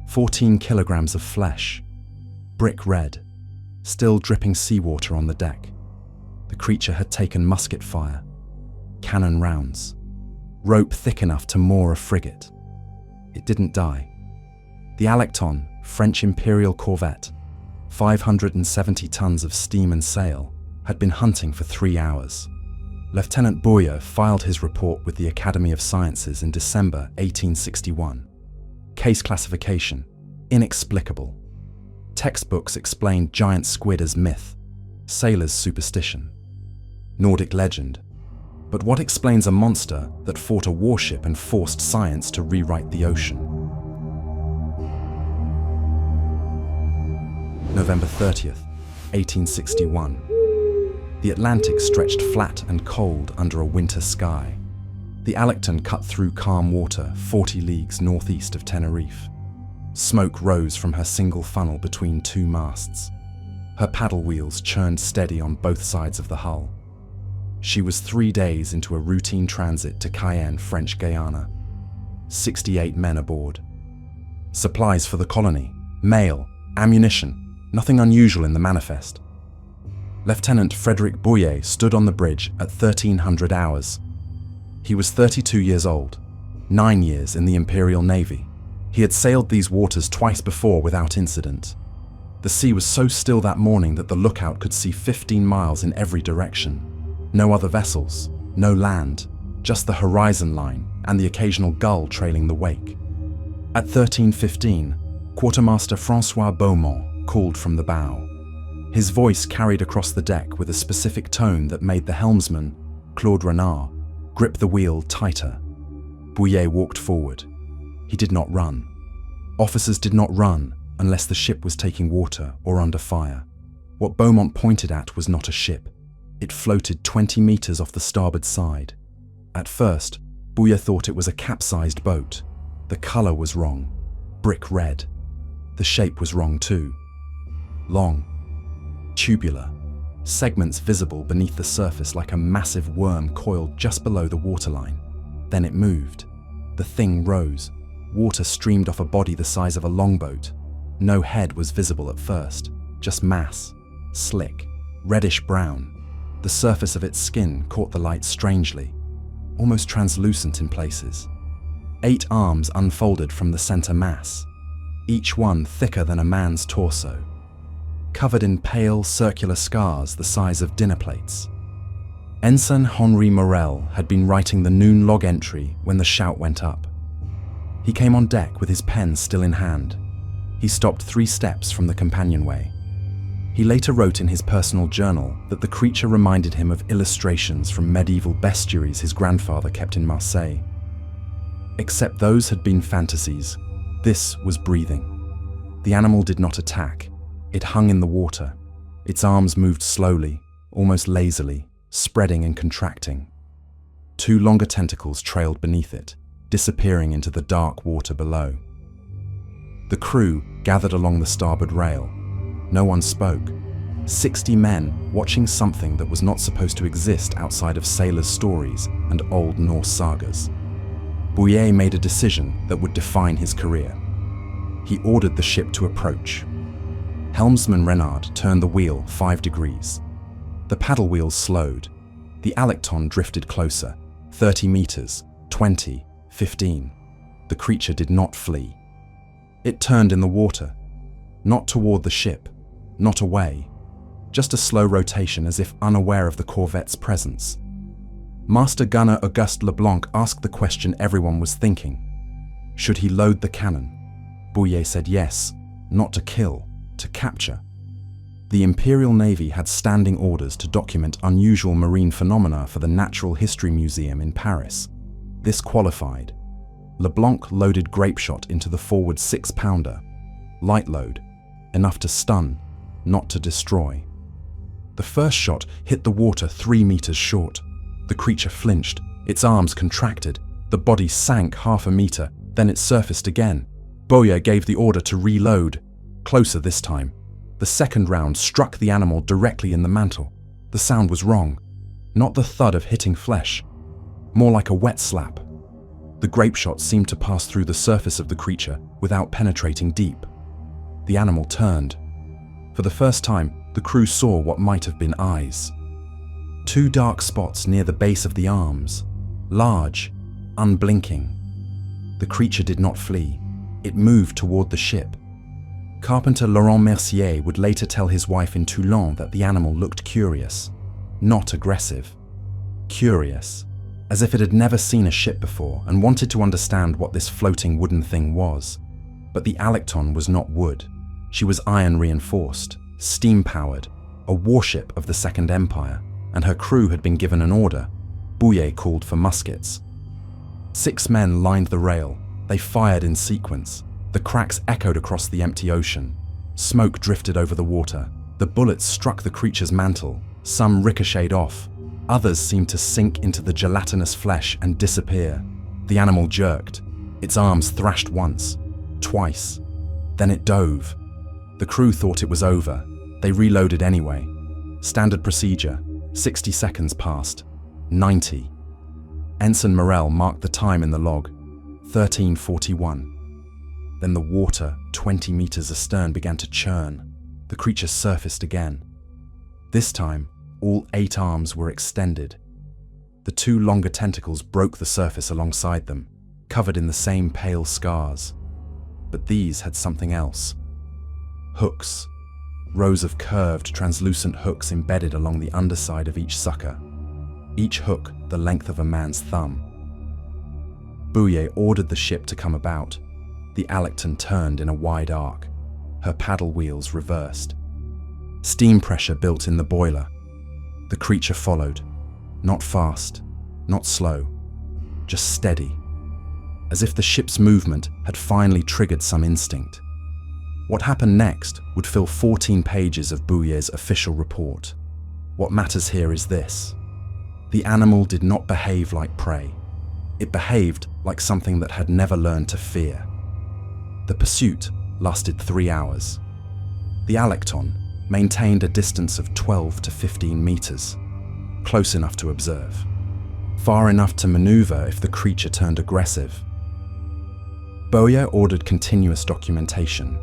14 kilograms of flesh, brick red, still dripping seawater on the deck. The creature had taken musket fire, cannon rounds, rope thick enough to moor a frigate. It didn't die. The Alecton, French imperial corvette, 570 tons of steam and sail, had been hunting for 3 hours. Lieutenant Boyer filed his report with the Academy of Sciences in December 1861. Case classification: inexplicable. Textbooks explained giant squid as myth, sailors' superstition, Nordic legend. But what explains a monster that fought a warship and forced science to rewrite the ocean? November 30th, 1861. The Atlantic stretched flat and cold under a winter sky. The Alecton cut through calm water 40 leagues northeast of Tenerife. Smoke rose from her single funnel between 2 masts. Her paddle wheels churned steady on both sides of the hull. She was 3 days into a routine transit to Cayenne, French Guiana. 68 men aboard. Supplies for the colony, mail, ammunition, nothing unusual in the manifest. Lieutenant Frederick Boyer stood on the bridge at 1300 hours. He was 32 years old, 9 years in the Imperial Navy. He had sailed these waters twice before without incident. The sea was so still that morning that the lookout could see 15 miles in every direction. No other vessels, no land, just the horizon line and the occasional gull trailing the wake. At 13:15, Quartermaster Francois Beaumont called from the bow. His voice carried across the deck with a specific tone that made the helmsman, Claude Renard, grip the wheel tighter. Boyer walked forward. He did not run. Officers did not run unless the ship was taking water or under fire. What Beaumont pointed at was not a ship. It floated 20 meters off the starboard side. At first, Boyer thought it was a capsized boat. The color was wrong, brick red. The shape was wrong too. Long, tubular, segments visible beneath the surface like a massive worm coiled just below the waterline. Then it moved. The thing rose. Water streamed off a body the size of a longboat. No head was visible at first, just mass, slick, reddish-brown. The surface of its skin caught the light strangely, almost translucent in places. 8 arms unfolded from the center mass, each one thicker than a man's torso, covered in pale circular scars the size of dinner plates. Ensign Henri Morel had been writing the noon log entry when the shout went up. He came on deck with his pen still in hand. He stopped 3 steps from the companionway. He later wrote in his personal journal that the creature reminded him of illustrations from medieval bestiaries his grandfather kept in Marseille. Except those had been fantasies. This was breathing. The animal did not attack. It hung in the water. Its arms moved slowly, almost lazily, spreading and contracting. 2 longer tentacles trailed beneath it, disappearing into the dark water below. The crew gathered along the starboard rail. No one spoke. 60 men watching something that was not supposed to exist outside of sailors' stories and old Norse sagas. Boyer made a decision that would define his career. He ordered the ship to approach. Helmsman Renard turned the wheel 5 degrees. The paddle wheels slowed. The Alecton drifted closer, 30 meters, 20, 15. The creature did not flee. It turned in the water, not toward the ship, not away, just a slow rotation as if unaware of the corvette's presence. Master Gunner Auguste Leblanc asked the question everyone was thinking. Should he load the cannon? Boyer said yes, not to kill, to capture. The Imperial Navy had standing orders to document unusual marine phenomena for the Natural History Museum in Paris. This qualified. Leblanc loaded grapeshot into the forward 6-pounder. Light load, enough to stun, not to destroy. The first shot hit the water 3 meters short. The creature flinched, its arms contracted, the body sank half a meter, then it surfaced again. Boyer gave the order to reload, closer this time. The second round struck the animal directly in the mantle. The sound was wrong, not the thud of hitting flesh, more like a wet slap. The grape shot seemed to pass through the surface of the creature without penetrating deep. The animal turned. For the first time, the crew saw what might have been eyes. Two dark spots near the base of the arms, large, unblinking. The creature did not flee. It moved toward the ship. Carpenter Laurent Mercier would later tell his wife in Toulon that the animal looked curious, not aggressive. Curious, as if it had never seen a ship before and wanted to understand what this floating wooden thing was. But the Alecton was not wood. She was iron reinforced, steam-powered, a warship of the Second Empire, and her crew had been given an order. Bouillet called for muskets. 6 men lined the rail. They fired in sequence. The cracks echoed across the empty ocean. Smoke drifted over the water. The bullets struck the creature's mantle. Some ricocheted off. Others seemed to sink into the gelatinous flesh and disappear. The animal jerked. Its arms thrashed once, twice. Then it dove. The crew thought it was over. They reloaded anyway. Standard procedure. 60 seconds passed. 90. Ensign Morel marked the time in the log. 13:41. Then the water, 20 meters astern, began to churn. The creature surfaced again. This time, all 8 arms were extended. The 2 longer tentacles broke the surface alongside them, covered in the same pale scars. But these had something else. Hooks. Rows of curved, translucent hooks embedded along the underside of each sucker. Each hook the length of a man's thumb. Bouillet ordered the ship to come about. The Alecton turned in a wide arc. Her paddle wheels reversed. Steam pressure built in the boiler. The creature followed. Not fast, not slow, just steady. As if the ship's movement had finally triggered some instinct. What happened next would fill 14 pages of Bouillet's official report. What matters here is this. The animal did not behave like prey. It behaved like something that had never learned to fear. The pursuit lasted 3 hours. The Alecton maintained a distance of 12 to 15 meters, close enough to observe, far enough to maneuver if the creature turned aggressive. Bouillet ordered continuous documentation.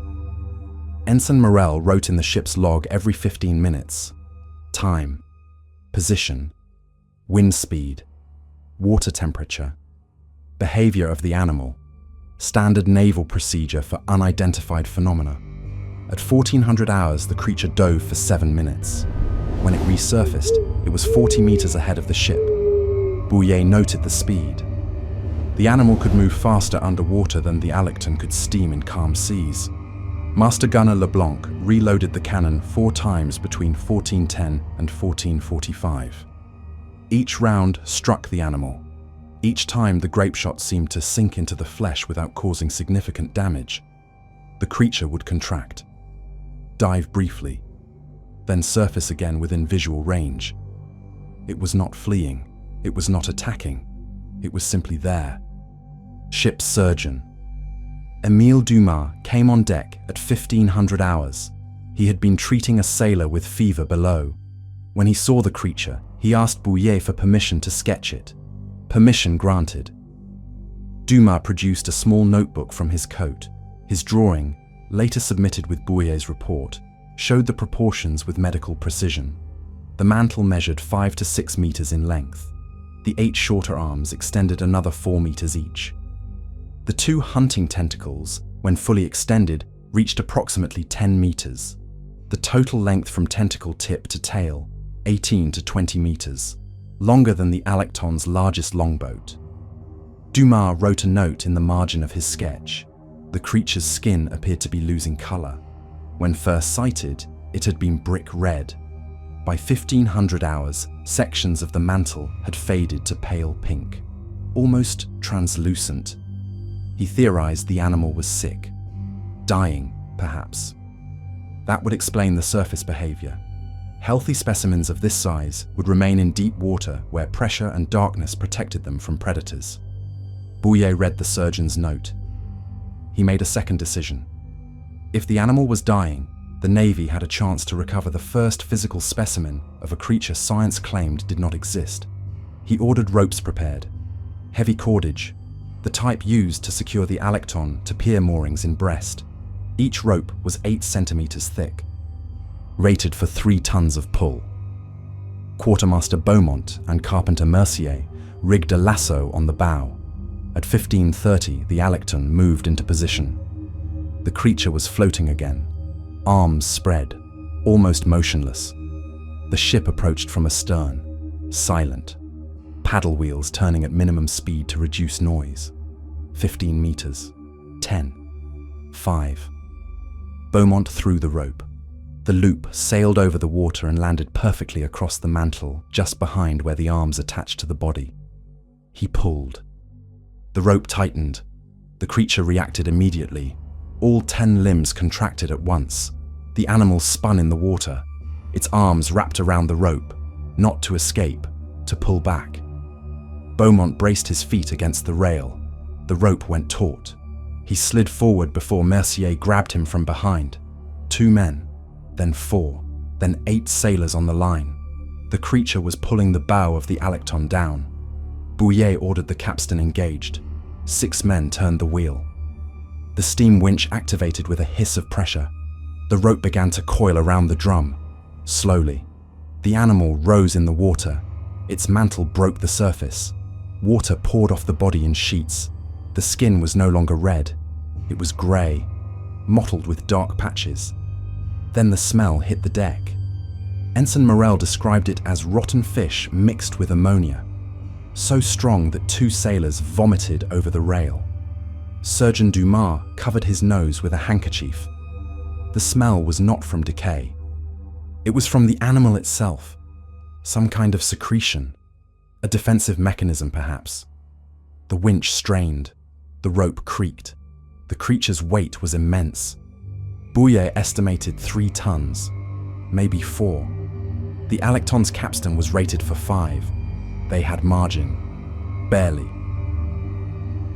Ensign Morel wrote in the ship's log every 15 minutes. Time, position, wind speed, water temperature, behavior of the animal, standard naval procedure for unidentified phenomena. At 1400 hours, the creature dove for 7 minutes. When it resurfaced, it was 40 meters ahead of the ship. Bouillet noted the speed. The animal could move faster underwater than the Alecton could steam in calm seas. Master Gunner Leblanc reloaded the cannon 4 times between 14:10 and 14:45. Each round struck the animal. Each time the grape shot seemed to sink into the flesh without causing significant damage. The creature would contract, dive briefly, then surface again within visual range. It was not fleeing, it was not attacking, it was simply there. Ship's surgeon. Émile Dumas came on deck at 1500 hours. He had been treating a sailor with fever below. When he saw the creature, he asked Bouillet for permission to sketch it. Permission granted. Dumas produced a small notebook from his coat. His drawing, later submitted with Bouillet's report, showed the proportions with medical precision. The mantle measured 5 to 6 meters in length. The 8 shorter arms extended another 4 meters each. The 2 hunting tentacles, when fully extended, reached approximately 10 meters. The total length from tentacle tip to tail, 18 to 20 meters, longer than the Alecton's largest longboat. Dumas wrote a note in the margin of his sketch. The creature's skin appeared to be losing color. When first sighted, it had been brick red. By 1500 hours, sections of the mantle had faded to pale pink, almost translucent. He theorized the animal was sick, dying, perhaps. That would explain the surface behavior. Healthy specimens of this size would remain in deep water where pressure and darkness protected them from predators. Bouillet read the surgeon's note. He made a second decision. If the animal was dying, the Navy had a chance to recover the first physical specimen of a creature science claimed did not exist. He ordered ropes prepared, heavy cordage, the type used to secure the Alecton to pier moorings in Brest. Each rope was 8 centimeters thick, rated for 3 tons of pull. Quartermaster Beaumont and Carpenter Mercier rigged a lasso on the bow. At 15:30, the Alecton moved into position. The creature was floating again, arms spread, almost motionless. The ship approached from astern, silent, paddle wheels turning at minimum speed to reduce noise. 15 meters, 10, 5. Beaumont threw the rope. The loop sailed over the water and landed perfectly across the mantle, just behind where the arms attached to the body. He pulled. The rope tightened. The creature reacted immediately. All 10 limbs contracted at once. The animal spun in the water, its arms wrapped around the rope, not to escape, to pull back. Beaumont braced his feet against the rail. The rope went taut. He slid forward before Mercier grabbed him from behind. 2 men, then 4, then 8 sailors on the line. The creature was pulling the bow of the Alecton down. Bouillet ordered the capstan engaged. 6 men turned the wheel. The steam winch activated with a hiss of pressure. The rope began to coil around the drum. Slowly, the animal rose in the water. Its mantle broke the surface. Water poured off the body in sheets. The skin was no longer red. It was grey, mottled with dark patches. Then the smell hit the deck. Ensign Morel described it as rotten fish mixed with ammonia, so strong that 2 sailors vomited over the rail. Surgeon Dumas covered his nose with a handkerchief. The smell was not from decay. It was from the animal itself, some kind of secretion, a defensive mechanism perhaps. The winch strained, the rope creaked. The creature's weight was immense. Bouillet estimated 3 tons, maybe 4. The Alecton's capstan was rated for 5. They had margin, barely.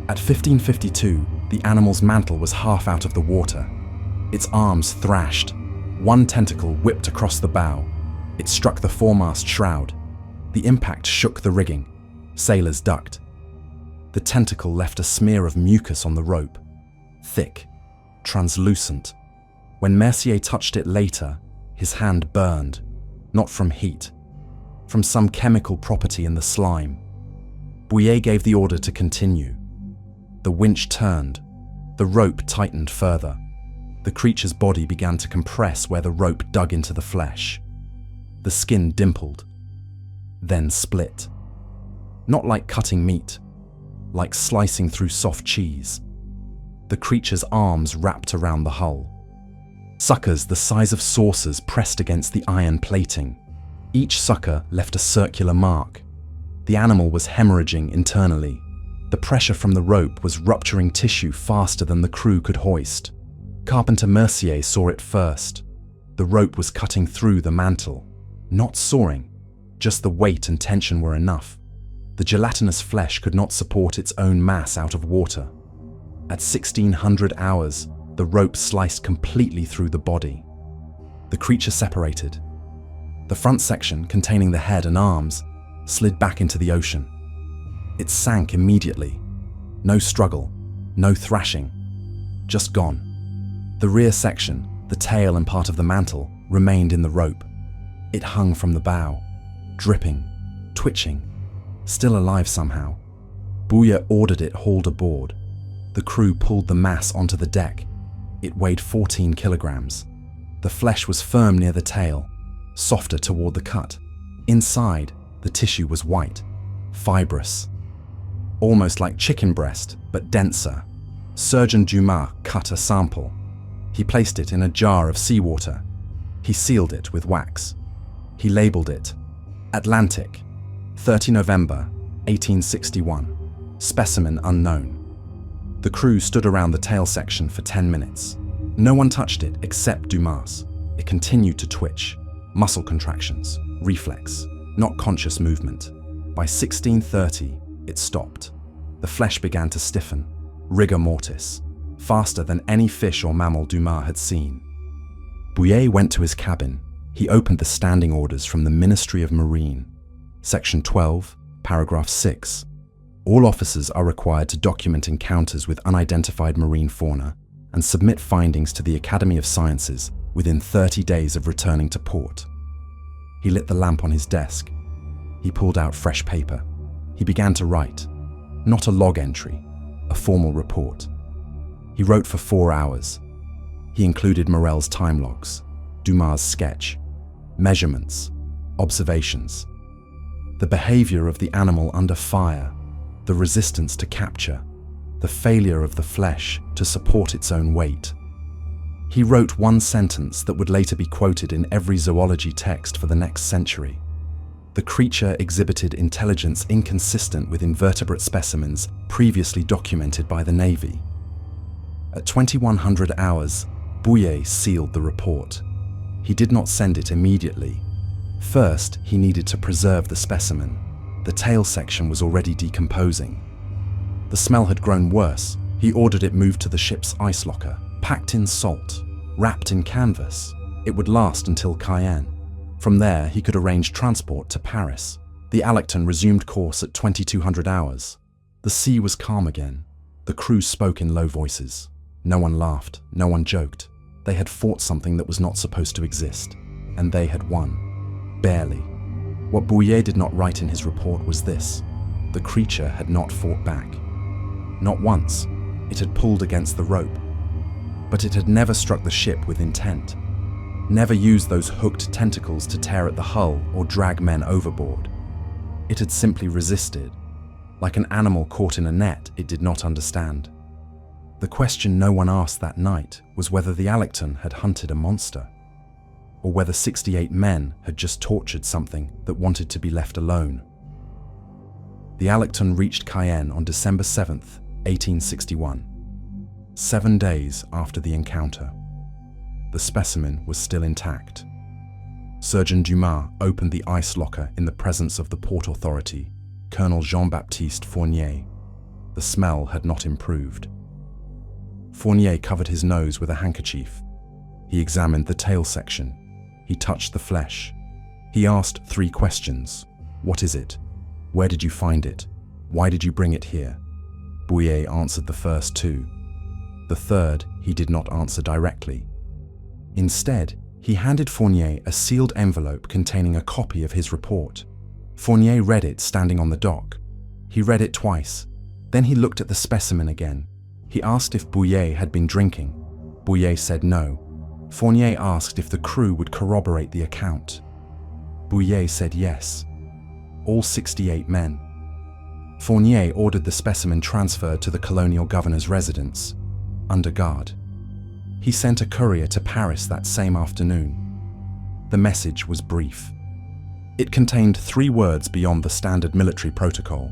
At 15:52, the animal's mantle was half out of the water. Its arms thrashed. One tentacle whipped across the bow. It struck the foremast shroud. The impact shook the rigging. Sailors ducked. The tentacle left a smear of mucus on the rope, thick, translucent. When Mercier touched it later, his hand burned, not from heat, from some chemical property in the slime. Bouillet gave the order to continue. The winch turned. The rope tightened further. The creature's body began to compress where the rope dug into the flesh. The skin dimpled, then split. Not like cutting meat, like slicing through soft cheese. The creature's arms wrapped around the hull. Suckers the size of saucers pressed against the iron plating. Each sucker left a circular mark. The animal was hemorrhaging internally. The pressure from the rope was rupturing tissue faster than the crew could hoist. Carpenter Mercier saw it first. The rope was cutting through the mantle, not sawing. Just the weight and tension were enough. The gelatinous flesh could not support its own mass out of water. At 1600 hours, the rope sliced completely through the body. The creature separated. The front section, containing the head and arms, slid back into the ocean. It sank immediately. No struggle, no thrashing, just gone. The rear section, the tail and part of the mantle, remained in the rope. It hung from the bow, dripping, twitching, still alive somehow. Bouillet ordered it hauled aboard. The crew pulled the mass onto the deck. It weighed 14 kilograms. The flesh was firm near the tail, softer toward the cut. Inside, the tissue was white, fibrous, almost like chicken breast, but denser. Surgeon Dumas cut a sample. He placed it in a jar of seawater. He sealed it with wax. He labeled it Atlantic, 30 November, 1861, specimen unknown. The crew stood around the tail section for 10 minutes. No one touched it except Dumas. It continued to twitch. Muscle contractions, reflex, not conscious movement. By 1630, it stopped. The flesh began to stiffen, rigor mortis, faster than any fish or mammal Dumas had seen. Bouillet went to his cabin. He opened the standing orders from the Ministry of Marine. Section 12, paragraph 6. All officers are required to document encounters with unidentified marine fauna and submit findings to the Academy of Sciences within 30 days of returning to port. He lit the lamp on his desk. He pulled out fresh paper. He began to write, not a log entry, a formal report. He wrote for 4 hours. He included Morel's time logs, Dumas' sketch, measurements, observations, the behavior of the animal under fire, the resistance to capture, the failure of the flesh to support its own weight. He wrote one sentence that would later be quoted in every zoology text for the next century. The creature exhibited intelligence inconsistent with invertebrate specimens previously documented by the Navy. At 2100 hours, Bouyer sealed the report. He did not send it immediately. First, he needed to preserve the specimen. The tail section was already decomposing. The smell had grown worse. He ordered it moved to the ship's ice locker, packed in salt, wrapped in canvas. It would last until Cayenne. From there, he could arrange transport to Paris. The Alecton resumed course at 2200 hours. The sea was calm again. The crew spoke in low voices. No one laughed, no one joked. They had fought something that was not supposed to exist, and they had won. Barely. What Bouyer did not write in his report was this: the creature had not fought back. Not once. It had pulled against the rope. But it had never struck the ship with intent. Never used those hooked tentacles to tear at the hull or drag men overboard. It had simply resisted. Like an animal caught in a net it did not understand. The question no one asked that night was whether the Alecton had hunted a monster, or whether 68 men had just tortured something that wanted to be left alone. The Alecton reached Cayenne on December 7th, 1861, 7 days after the encounter. The specimen was still intact. Surgeon Dumas opened the ice locker in the presence of the port authority, Colonel Jean-Baptiste Fournier. The smell had not improved. Fournier covered his nose with a handkerchief. He examined the tail section. He touched the flesh. He asked 3 questions. What is it? Where did you find it? Why did you bring it here? Bouyer answered the first 2. The third he did not answer directly. Instead, he handed Fournier a sealed envelope containing a copy of his report. Fournier read it standing on the dock. He read it twice. Then he looked at the specimen again. He asked if Bouyer had been drinking. Bouyer said no. Fournier asked if the crew would corroborate the account. Bouyer said yes. All 68 men. Fournier ordered the specimen transferred to the colonial governor's residence, under guard. He sent a courier to Paris that same afternoon. The message was brief. It contained 3 words beyond the standard military protocol.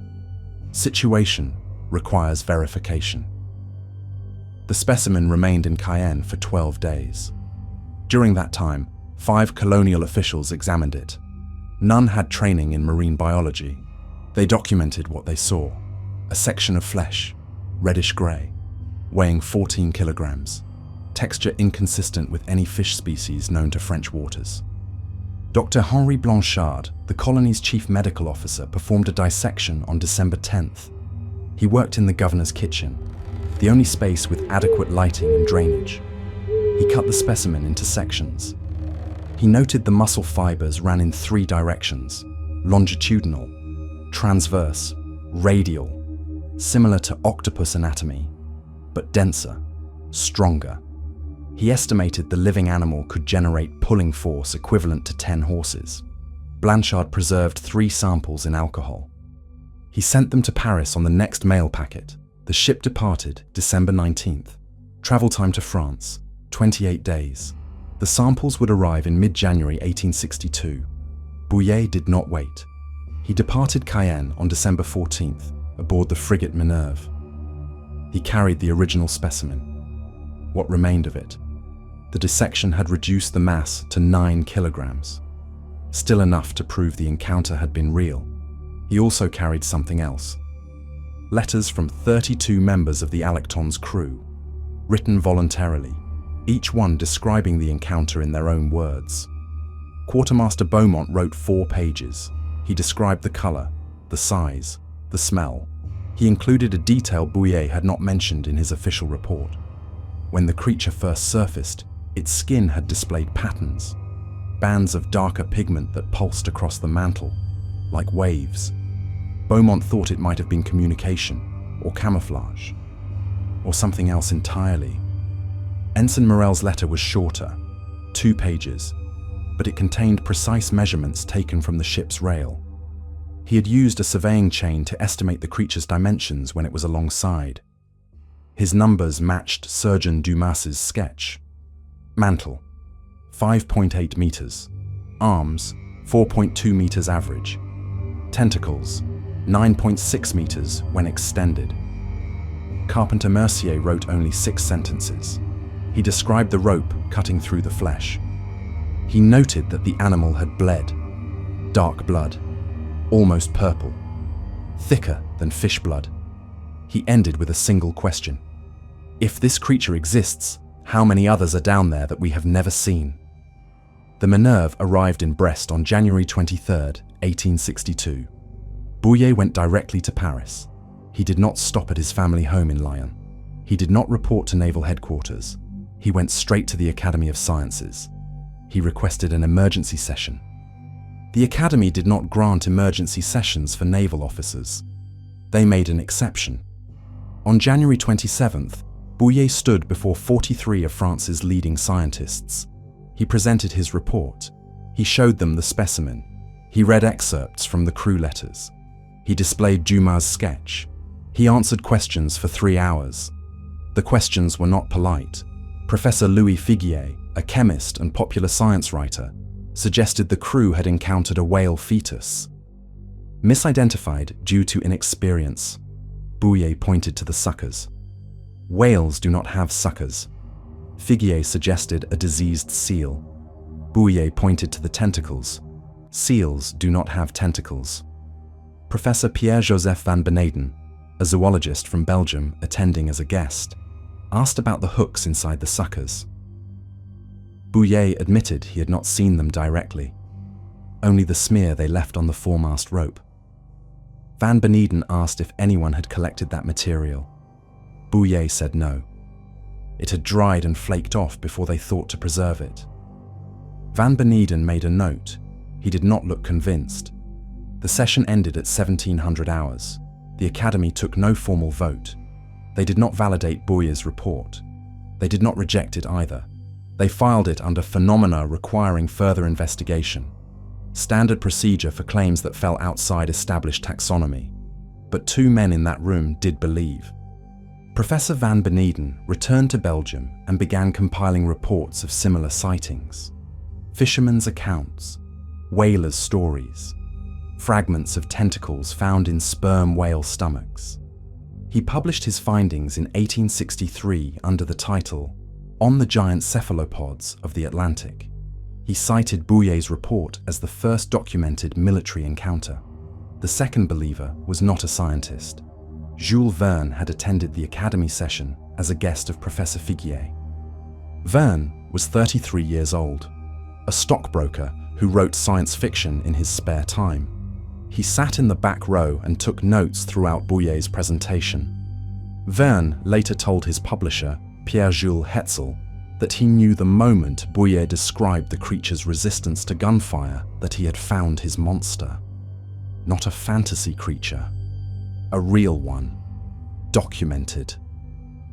Situation requires verification. The specimen remained in Cayenne for 12 days. During that time, 5 colonial officials examined it. None had training in marine biology. They documented what they saw: a section of flesh, reddish-gray, weighing 14 kilograms, texture inconsistent with any fish species known to French waters. Dr. Henri Blanchard, the colony's chief medical officer, performed a dissection on December 10th. He worked in the governor's kitchen, the only space with adequate lighting and drainage. He cut the specimen into sections. He noted the muscle fibers ran in 3 directions: longitudinal, transverse, radial, similar to octopus anatomy, but denser, stronger. He estimated the living animal could generate pulling force equivalent to 10 horses. Blanchard preserved 3 samples in alcohol. He sent them to Paris on the next mail packet. The ship departed December 19th. Travel time to France, 28 days. The samples would arrive in mid-January 1862. Bouyer did not wait. He departed Cayenne on December 14th aboard the frigate Minerve. He carried the original specimen. What remained of it? The dissection had reduced the mass to 9 kilograms. Still enough to prove the encounter had been real. He also carried something else. Letters from 32 members of the Alecton's crew, written voluntarily, each one describing the encounter in their own words. Quartermaster Beaumont wrote 4 pages. He described the color, the size, the smell. He included a detail Bouyer had not mentioned in his official report. When the creature first surfaced, its skin had displayed patterns, bands of darker pigment that pulsed across the mantle, like waves. Beaumont thought it might have been communication, or camouflage, or something else entirely. Ensign Morel's letter was shorter, 2 pages, but it contained precise measurements taken from the ship's rail. He had used a surveying chain to estimate the creature's dimensions when it was alongside. His numbers matched Surgeon Dumas's sketch. Mantle, 5.8 meters. Arms, 4.2 meters average. Tentacles, 9.6 meters when extended. Carpenter Mercier wrote only 6 sentences. He described the rope cutting through the flesh. He noted that the animal had bled. Dark blood, almost purple, thicker than fish blood. He ended with a single question. If this creature exists, how many others are down there that we have never seen? The Minerve arrived in Brest on January 23, 1862. Bouyer went directly to Paris. He did not stop at his family home in Lyon. He did not report to naval headquarters. He went straight to the Academy of Sciences. He requested an emergency session. The Academy did not grant emergency sessions for naval officers. They made an exception. On January 27th, Bouyer stood before 43 of France's leading scientists. He presented his report. He showed them the specimen. He read excerpts from the crew letters. He displayed Dumas' sketch. He answered questions for 3 hours. The questions were not polite. Professor Louis Figuier, a chemist and popular science writer, suggested the crew had encountered a whale fetus. Misidentified due to inexperience, Bouyer pointed to the suckers. Whales do not have suckers. Figuier suggested a diseased seal. Bouyer pointed to the tentacles. Seals do not have tentacles. Professor Pierre-Joseph van Beneden, a zoologist from Belgium attending as a guest, asked about the hooks inside the suckers. Bouyer admitted he had not seen them directly, only the smear they left on the foremast rope. Van Beneden asked if anyone had collected that material. Bouyer said no. It had dried and flaked off before they thought to preserve it. Van Beneden made a note. He did not look convinced. The session ended at 1700 hours. The Academy took no formal vote. They did not validate Bouyer's report. They did not reject it either. They filed it under phenomena requiring further investigation, standard procedure for claims that fell outside established taxonomy. But 2 men in that room did believe. Professor Van Beneden returned to Belgium and began compiling reports of similar sightings. Fishermen's accounts, whalers' stories, fragments of tentacles found in sperm whale stomachs. He published his findings in 1863 under the title On the Giant Cephalopods of the Atlantic. He cited Bouyer's report as the first documented military encounter. The second believer was not a scientist. Jules Verne had attended the Academy session as a guest of Professor Figuier. Verne was 33 years old, a stockbroker who wrote science fiction in his spare time. He sat in the back row and took notes throughout Bouyer's presentation. Verne later told his publisher, Pierre-Jules Hetzel, that he knew the moment Bouyer described the creature's resistance to gunfire that he had found his monster. Not a fantasy creature, a real one, documented,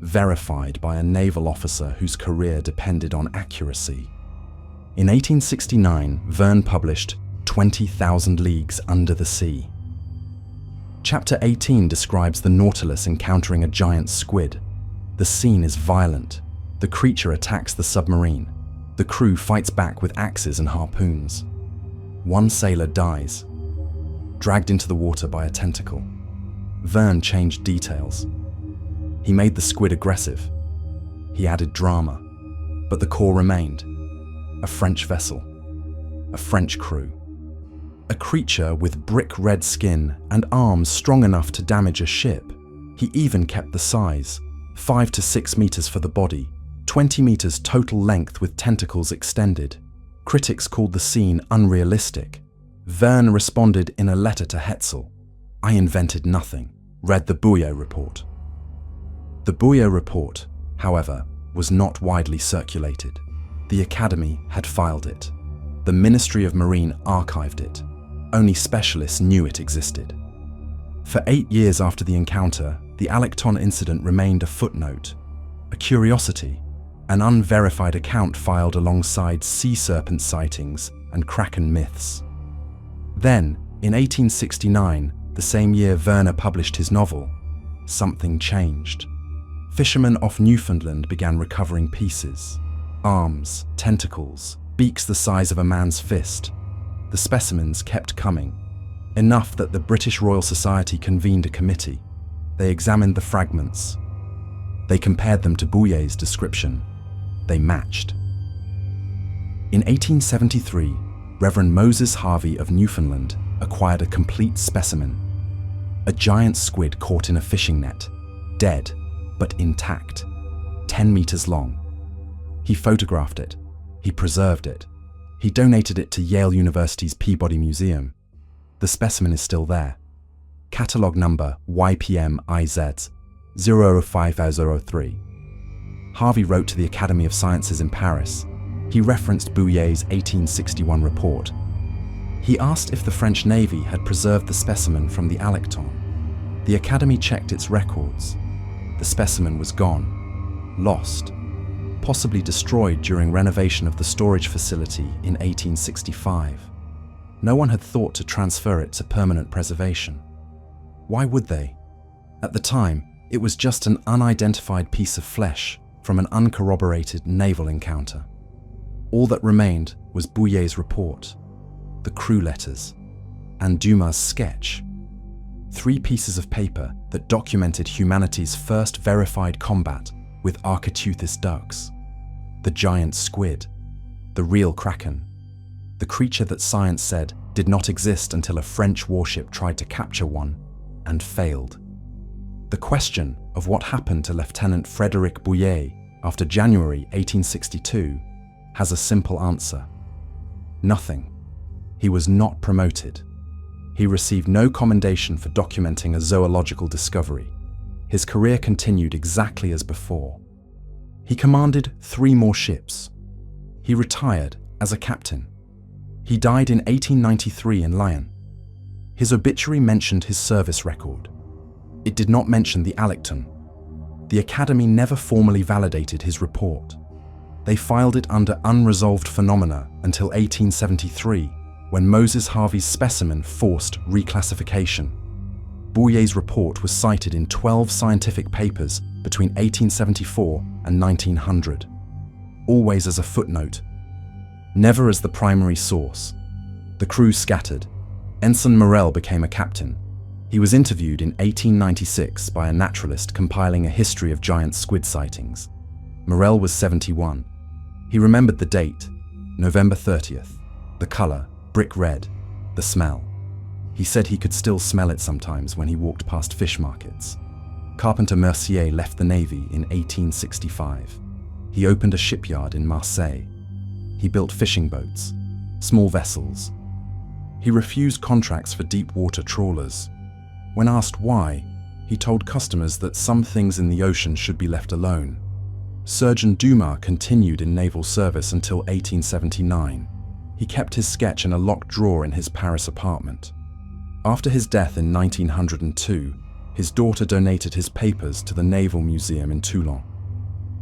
verified by a naval officer whose career depended on accuracy. In 1869, Verne published 20,000 Leagues Under the Sea. Chapter 18 describes the Nautilus encountering a giant squid. The scene is violent. The creature attacks the submarine. The crew fights back with axes and harpoons. 1 sailor dies, dragged into the water by a tentacle. Verne changed details. He made the squid aggressive. He added drama, but the core remained. A French vessel, a French crew. A creature with brick-red skin and arms strong enough to damage a ship. He even kept the size, 5 to 6 meters for the body, 20 meters total length with tentacles extended. Critics called the scene unrealistic. Verne responded in a letter to Hetzel, "I invented nothing. read the Bouyer report. The Bouyer report, however, was not widely circulated. The Academy had filed it. The Ministry of Marine archived it. Only specialists knew it existed. For 8 years after the encounter, the Alecton incident remained a footnote, a curiosity, an unverified account filed alongside sea serpent sightings and Kraken myths. Then, in 1869, the same year Werner published his novel, something changed. Fishermen off Newfoundland began recovering pieces. Arms, tentacles, beaks the size of a man's fist. The specimens kept coming. Enough that the British Royal Society convened a committee. They examined the fragments. They compared them to Bouyer's description. They matched. In 1873, Reverend Moses Harvey of Newfoundland acquired a complete specimen. A giant squid caught in a fishing net, dead, but intact, 10 meters long. He photographed it. He preserved it. He donated it to Yale University's Peabody Museum. The specimen is still there. Catalogue number YPM-IZ 05003. Harvey wrote to the Academy of Sciences in Paris. He referenced Bouyer's 1861 report. He asked if the French Navy had preserved the specimen from the Alecton. The Academy checked its records. The specimen was gone, lost, possibly destroyed during renovation of the storage facility in 1865. No one had thought to transfer it to permanent preservation. Why would they? At the time, it was just an unidentified piece of flesh from an uncorroborated naval encounter. All that remained was Bouyer's report, the crew letters, and Dumas' sketch. 3 pieces of paper that documented humanity's first verified combat with Architeuthis ducks. The giant squid, the real Kraken, the creature that science said did not exist until a French warship tried to capture one and failed. The question of what happened to Lieutenant Frédéric Bouyer after January 1862 has a simple answer. Nothing. He was not promoted. He received no commendation for documenting a zoological discovery. His career continued exactly as before. He commanded 3 more ships. He retired as a captain. He died in 1893 in Lyon. His obituary mentioned his service record. It did not mention the Alecton. The Academy never formally validated his report. They filed it under unresolved phenomena until 1873, when Moses Harvey's specimen forced reclassification. Bouyer's report was cited in 12 scientific papers between 1874 and 1900, always as a footnote, never as the primary source. The crew scattered. Ensign Morel became a captain. He was interviewed in 1896 by a naturalist compiling a history of giant squid sightings. Morel was 71. He remembered the date, November 30th, the color, brick red, the smell. He said he could still smell it sometimes when he walked past fish markets. Carpenter Mercier left the Navy in 1865. He opened a shipyard in Marseille. He built fishing boats, small vessels. He refused contracts for deep water trawlers. When asked why, he told customers that some things in the ocean should be left alone. Surgeon Dumas continued in naval service until 1879. He kept his sketch in a locked drawer in his Paris apartment. After his death in 1902, his daughter donated his papers to the Naval Museum in Toulon.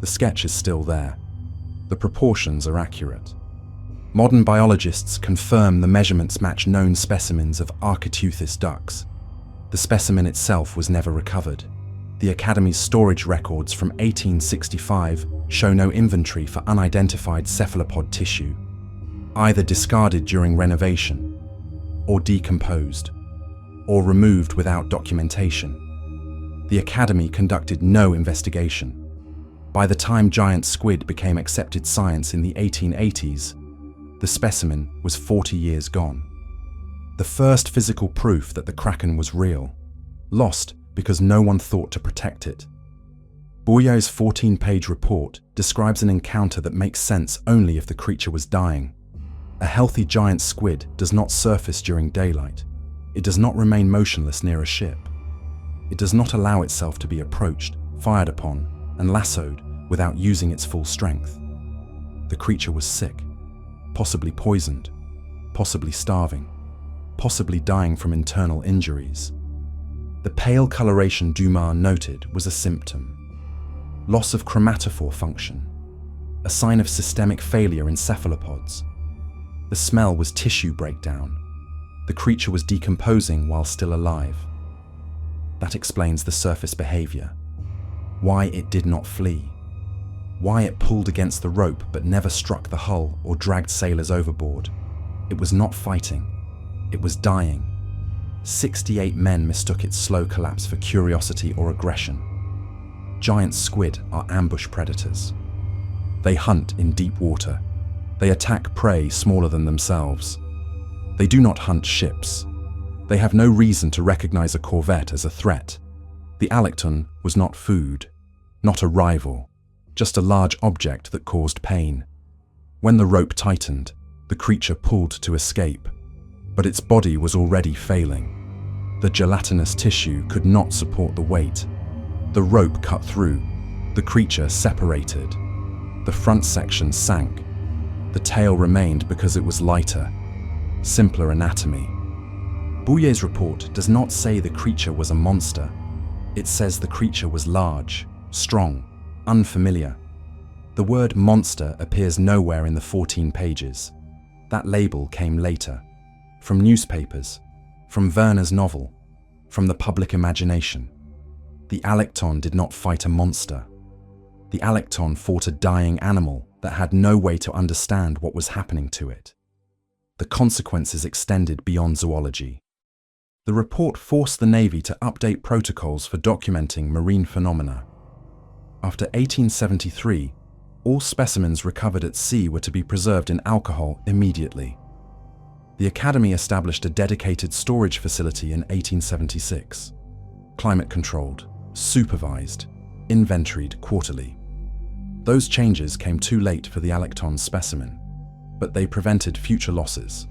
The sketch is still there. The proportions are accurate. Modern biologists confirm the measurements match known specimens of Architeuthis ducks. The specimen itself was never recovered. The Academy's storage records from 1865 show no inventory for unidentified cephalopod tissue, either discarded during renovation, or decomposed, or removed without documentation. The Academy conducted no investigation. By the time giant squid became accepted science in the 1880s, the specimen was 40 years gone. The first physical proof that the Kraken was real, lost because no one thought to protect it. Bouyer's 14-page report describes an encounter that makes sense only if the creature was dying. A healthy giant squid does not surface during daylight. It does not remain motionless near a ship. It does not allow itself to be approached, fired upon, and lassoed without using its full strength. The creature was sick, possibly poisoned, possibly starving, possibly dying from internal injuries. The pale coloration Dumas noted was a symptom. Loss of chromatophore function, a sign of systemic failure in cephalopods. The smell was tissue breakdown. The creature was decomposing while still alive. That explains the surface behavior. Why it did not flee. Why it pulled against the rope but never struck the hull or dragged sailors overboard. It was not fighting. It was dying. 68 men mistook its slow collapse for curiosity or aggression. Giant squid are ambush predators. They hunt in deep water. They attack prey smaller than themselves. They do not hunt ships. They have no reason to recognize a corvette as a threat. The Alecton was not food, not a rival, just a large object that caused pain. When the rope tightened, the creature pulled to escape, but its body was already failing. The gelatinous tissue could not support the weight. The rope cut through. The creature separated. The front section sank. The tail remained because it was lighter. Simpler anatomy. Bouillet's report does not say the creature was a monster. It says the creature was large, strong, unfamiliar. The word monster appears nowhere in the 14 pages. That label came later, from newspapers, from Werner's novel, from the public imagination. The Alecton did not fight a monster. The Alecton fought a dying animal that had no way to understand what was happening to it. The consequences extended beyond zoology. The report forced the Navy to update protocols for documenting marine phenomena. After 1873, all specimens recovered at sea were to be preserved in alcohol immediately. The Academy established a dedicated storage facility in 1876, climate-controlled, supervised, inventoried quarterly. Those changes came too late for the Alecton specimen, but they prevented future losses.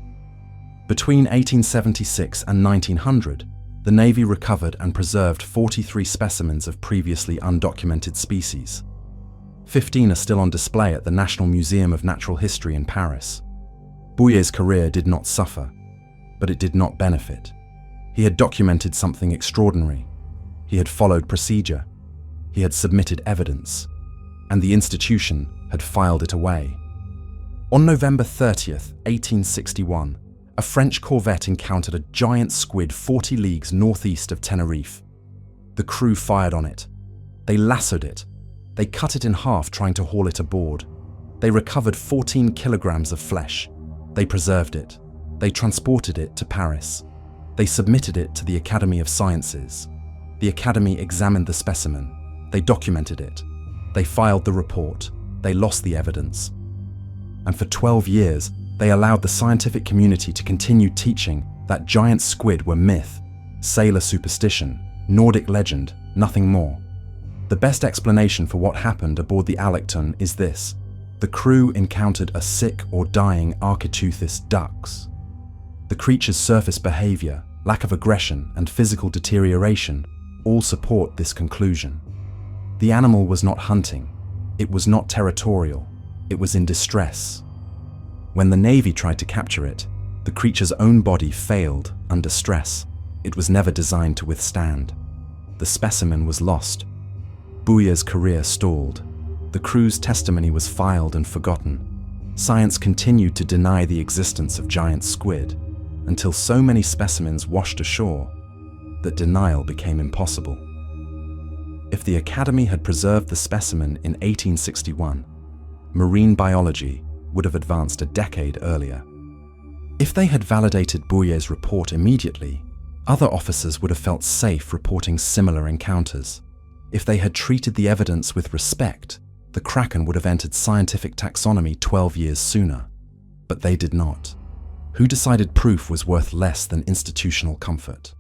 Between 1876 and 1900, the Navy recovered and preserved 43 specimens of previously undocumented species. 15 are still on display at the National Museum of Natural History in Paris. Bouillet's career did not suffer, but it did not benefit. He had documented something extraordinary. He had followed procedure. He had submitted evidence, and the institution had filed it away. On November 30th, 1861, a French corvette encountered a giant squid 40 leagues northeast of Tenerife. The crew fired on it. They lassoed it. They cut it in half trying to haul it aboard. They recovered 14 kilograms of flesh. They preserved it. They transported it to Paris. They submitted it to the Academy of Sciences. The Academy examined the specimen. They documented it. They filed the report. They lost the evidence. And for 12 years, they allowed the scientific community to continue teaching that giant squid were myth, sailor superstition, Nordic legend, nothing more. The best explanation for what happened aboard the Alecton is this: the crew encountered a sick or dying Architeuthis dux. The creature's surface behavior, lack of aggression, and physical deterioration all support this conclusion. The animal was not hunting. It was not territorial. It was in distress. When the Navy tried to capture it, the creature's own body failed under stress. It was never designed to withstand. The specimen was lost. Bouillet's career stalled. The crew's testimony was filed and forgotten. Science continued to deny the existence of giant squid until so many specimens washed ashore that denial became impossible. If the Academy had preserved the specimen in 1861, marine biology would have advanced a decade earlier. If they had validated Bouillet's report immediately, other officers would have felt safe reporting similar encounters. If they had treated the evidence with respect, the Kraken would have entered scientific taxonomy 12 years sooner. But they did not. Who decided proof was worth less than institutional comfort?